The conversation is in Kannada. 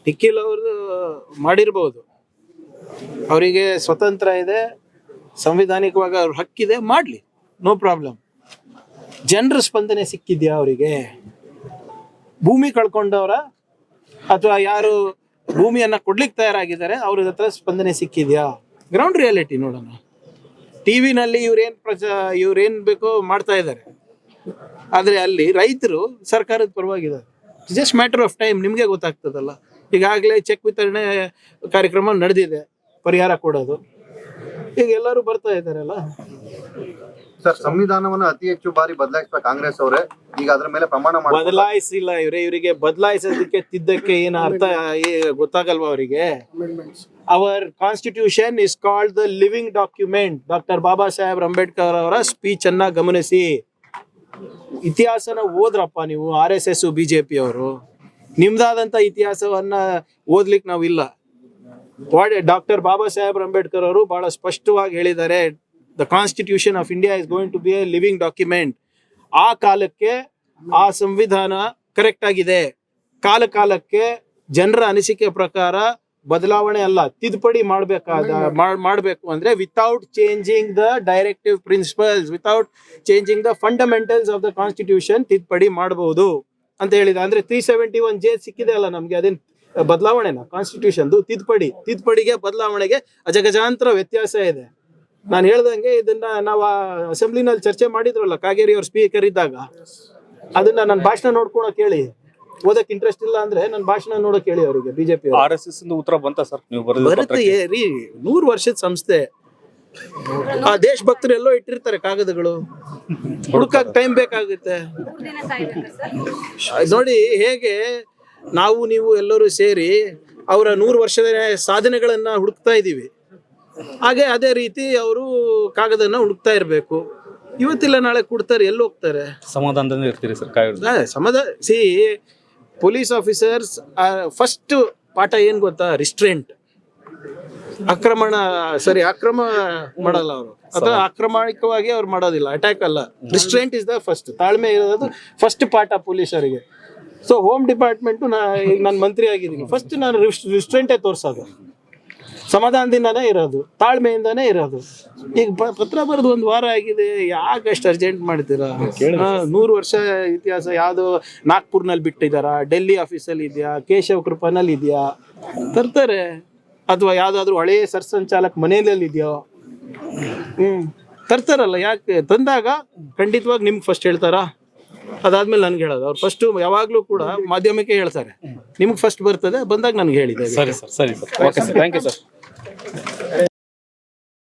ನಿಖಿಲ್ ಅವರು ಮಾಡಿರ್ಬೋದು, ಅವರಿಗೆ ಸ್ವತಂತ್ರ ಇದೆ, ಸಂವಿಧಾನಿಕವಾಗಿ ಅವ್ರ ಹಕ್ಕಿದೆ, ಮಾಡಲಿ, ನೋ ಪ್ರಾಬ್ಲಮ್. ಜನರ ಸ್ಪಂದನೆ ಸಿಕ್ಕಿದ್ಯಾ ಅವರಿಗೆ? ಭೂಮಿ ಕಳ್ಕೊಂಡವರ ಅಥವಾ ಯಾರು ಭೂಮಿಯನ್ನ ಕೊಡ್ಲಿಕ್ಕೆ ತಯಾರಾಗಿದ್ದಾರೆ ಅವ್ರ ಹತ್ರ ಸ್ಪಂದನೆ ಸಿಕ್ಕಿದ್ಯಾ? ಗ್ರೌಂಡ್ ರಿಯಾಲಿಟಿ ನೋಡೋಣ. ಟಿವಿನಲ್ಲಿ ಇವ್ರೇನ್ ಬೇಕೋ ಮಾಡ್ತಾ ಇದ್ದಾರೆ, ಆದರೆ ಅಲ್ಲಿ ರೈತರು ಸರ್ಕಾರದ ಪರವಾಗಿದ್ದಾರೆ. ಜಸ್ಟ್ ಮ್ಯಾಟರ್ ಆಫ್ ಟೈಮ್, ನಿಮಗೆ ಗೊತ್ತಾಗ್ತದಲ್ಲ. ಈಗಾಗಲೇ ಚೆಕ್ ವಿತರಣೆ ಕಾರ್ಯಕ್ರಮ ನಡೆದಿದೆ, ಪರಿಹಾರ ಕೊಡೋದು. ಈಗ ಎಲ್ಲರೂ ಬರ್ತಾ ಇದ್ದಾರಲ್ಲ. ಸರ್, ಸಂವಿಧಾನವನ್ನು ಅತಿ ಹೆಚ್ಚು ಬಾರಿ ಬದಲಾಯಿಸುವ ಕಾಂಗ್ರೆಸ್ ಅವರೇ ಈಗ ಅದರ ಮೇಲೆ ಪ್ರಮಾಣ ಬದಲಾಯಿಸಿಲ್ಲ. ಇವರಿಗೆ ಬದಲಾಯಿಸೋದಕ್ಕೆ ತಿದ್ದಕ್ಕೆ ಏನು ಅರ್ಥ ಗೊತ್ತಾಗಲ್ವಾ ಅವರಿಗೆ? Our constitution is called the living document. Doctor Baba Saheb Ambedkar ಅವರ ಸ್ಪೀಚ್ ಅನ್ನ ಗಮನಿಸಿ. ಇತಿಹಾಸನ ಓದ್ರಪ್ಪ ನೀವು, RSS BJP ಅವರು. ನಿಮ್ದಾದಂತ ಇತಿಹಾಸವನ್ನ ಓದ್ಲಿಕ್ಕೆ ನಾವಿಲ್ಲ. ಡಾಕ್ಟರ್ ಬಾಬಾ ಸಾಹೇಬ್ ಅಂಬೇಡ್ಕರ್ ಅವರು ಬಹಳ ಸ್ಪಷ್ಟವಾಗಿ ಹೇಳಿದ್ದಾರೆ, the constitution of India is going to be a living document. ಆ ಕಾಲಕ್ಕೆ ಆ ಸಂವಿಧಾನ ಕರೆಕ್ಟ್ ಆಗಿದೆ. ಕಾಲಕ್ಕೆ ಜನರ ಅನಿಸಿಕೆ ಪ್ರಕಾರ ಬದಲಾವಣೆ ಅಲ್ಲ, ತಿದ್ದುಪಡಿ ಮಾಡಬೇಕು ಅಂದ್ರೆ without changing the directive principles, without changing the fundamentals of the constitution ತಿದ್ದುಪಡಿ ಮಾಡಬಹುದು ಅಂತ ಹೇಳಿದ. ಅಂದ್ರೆ 371J ಸಿಕ್ಕಿದೆ ಅಲ್ಲ ನಮ್ಗೆ, ಅದೇನ್ ಬದಲಾವಣೆನಾ? ಕಾನ್ಸ್ಟಿಟ್ಯೂಷನ್ ತಿದ್ದುಪಡಿಗೆ ಬದಲಾವಣೆಗೆ ಅಜಗಜಾಂತರ ವ್ಯತ್ಯಾಸ ಇದೆ. ನಾನು ಹೇಳ್ದಂಗೆ ಇದನ್ನ ನಾವು ಅಸೆಂಬ್ಲಿನಲ್ಲಿ ಚರ್ಚೆ ಮಾಡಿದ್ರಲ್ಲ, ಕಾಗೇರಿ ಅವ್ರ ಸ್ಪೀಕರ್ ಇದ್ದಾಗ. ಅದನ್ನ ನನ್ನ ಭಾಷಣ ನೋಡ್ಕೊಳಕ್ ಹೇಳಿ. ಓದಕ್ ಇಂಟ್ರೆಸ್ಟ್ ಇಲ್ಲ ಅಂದ್ರೆ ನನ್ನ ಭಾಷಣ ನೋಡಕ್ ಹೇಳಿ ಅವರಿಗೆ. BJP RSS ಉತ್ತರ ಬಂತ ಸರ್? ನೀವು ಬರುತ್ತೆ ರೀ, 100 ವರ್ಷದ ಸಂಸ್ಥೆ. ಆ ದೇಶಭಕ್ತರು ಎಲ್ಲೋ ಇಟ್ಟಿರ್ತಾರೆ ಕಾಗದಗಳು, ಹುಡುಕಕ್ ಟೈಮ್ ಬೇಕಾಗುತ್ತೆ. ನೋಡಿ ಹೇಗೆ ನಾವು ನೀವು ಎಲ್ಲರೂ ಸೇರಿ ಅವರ 100 ವರ್ಷದ ಸಾಧನೆಗಳನ್ನ ಹುಡುಕ್ತಾ ಇದ್ದೀವಿ, ಹಾಗೆ ಅದೇ ರೀತಿ ಅವರು ಕಾಗದನ ಹುಡುಕ್ತಾ ಇರಬೇಕು. ಇವತ್ತಿಲ್ಲ ನಾಳೆ ಕೊಡ್ತಾರೆ, ಎಲ್ಲಿ ಹೋಗ್ತಾರೆ? ಸಮಾಧಾನದಿಂದ ಇರ್ತೀರಿ ಸರ್? ಪೊಲೀಸ್ ಆಫೀಸರ್ಸ್ ಫಸ್ಟ್ ಪಾಠ ಏನ್ ಗೊತ್ತಾ? ರಿಸ್ಟ್ರೆಂಟ್. ಅಕ್ರಮ ಮಾಡಲ್ಲ ಅವರು, ಅಥವಾ ಆಕ್ರಮಣಿಕವಾಗಿ ಅವ್ರು ಮಾಡೋದಿಲ್ಲ, ಅಟ್ಯಾಕ್ ಅಲ್ಲ. Restraint is the first. ತಾಳ್ಮೆ ಇರೋದು ಫಸ್ಟ್ ಪಾಠ ಪೊಲೀಸರಿಗೆ. ಸೊ ಹೋಮ್ ಡಿಪಾರ್ಟ್ಮೆಂಟು ಈಗ ನಾನು ಮಂತ್ರಿ ಆಗಿದ್ದೀನಿ, ಫಸ್ಟ್ ನಾನು ರಿಸ್ಟ್ರೆಂಟೇ ತೋರ್ಸೋದು. ಸಮಾಧಾನದಿಂದಾನೇ ಇರೋದು, ತಾಳ್ಮೆಯಿಂದಾನೇ ಇರೋದು. ಈಗ ಪತ್ರ ಬರೆದು 1 ವಾರ ಆಗಿದೆ, ಯಾಕೆ ಅಷ್ಟು ಅರ್ಜೆಂಟ್ ಮಾಡ್ತೀರಾ? 100 ವರ್ಷ ಇತಿಹಾಸ ಯಾವ್ದು ನಾಗ್ಪುರ್ನಲ್ಲಿ ಬಿಟ್ಟಿದಾರ, ಡೆಲ್ಲಿ ಆಫೀಸಲ್ಲಿ ಇದೆಯಾ, ಕೇಶವ್ ಕೃಪಾನಲ್ಲಿ ಇದೆಯಾ? ತರ್ತಾರೆ. ಅಥವಾ ಯಾವ್ದಾದ್ರು ಹಳೆಯ ಸರ್ಸಂಚಾಲಕ್ ಮನೆಯಲ್ಲಿ ಇದೆಯೋ? ತರ್ತಾರಲ್ಲ. ಯಾಕೆ ತಂದಾಗ ಖಂಡಿತವಾಗಿ ನಿಮ್ಗೆ ಫಸ್ಟ್ ಹೇಳ್ತಾರಾ? ಅದಾದ್ಮೇಲೆ ನನ್ಗೆ ಹೇಳೋದು. ಅವ್ರು ಫಸ್ಟ್ ಯಾವಾಗ್ಲೂ ಕೂಡ ಮಾಧ್ಯಮಕ್ಕೆ ಹೇಳ್ತಾರೆ, ನಿಮ್ಗೆ ಫಸ್ಟ್ ಬರ್ತದೆ, ಬಂದಾಗ ನನ್ಗೆ ಹೇಳಿದೆ. ಸರಿ ಸರ್, ಸರಿ sir, okay sir, thank you sir.